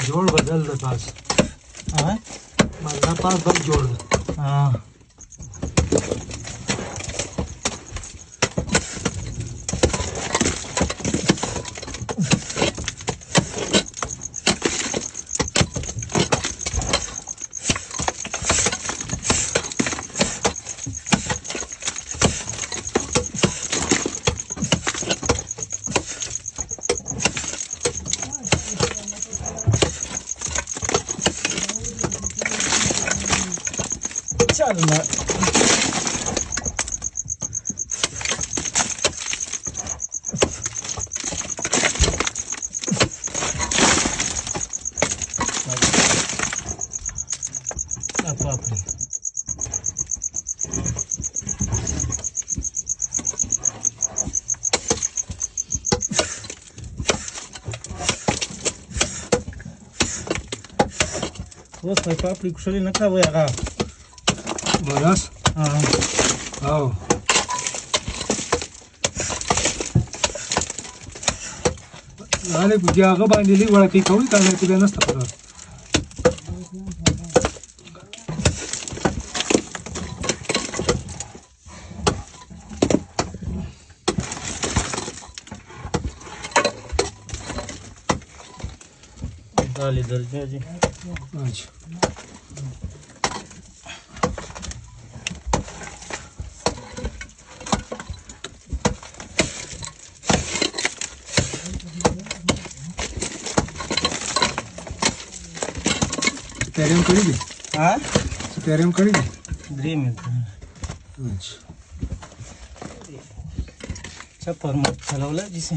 जोड़ बदल दे पास। हाँ मतलब पास बस जोड़ दे। हाँ चल ना पापड़ी वो पापड़ी कुशली न खावं यार बरस हाँ हो अरे जागा बांधलेली वळती कवळी काय तुला नसतं परत डाल इधर जी अच्छा तेरेम करेगी हाँ तेरेम करेगी ग्रे मिलता है अच्छा चप्पल मत चलावला जिसे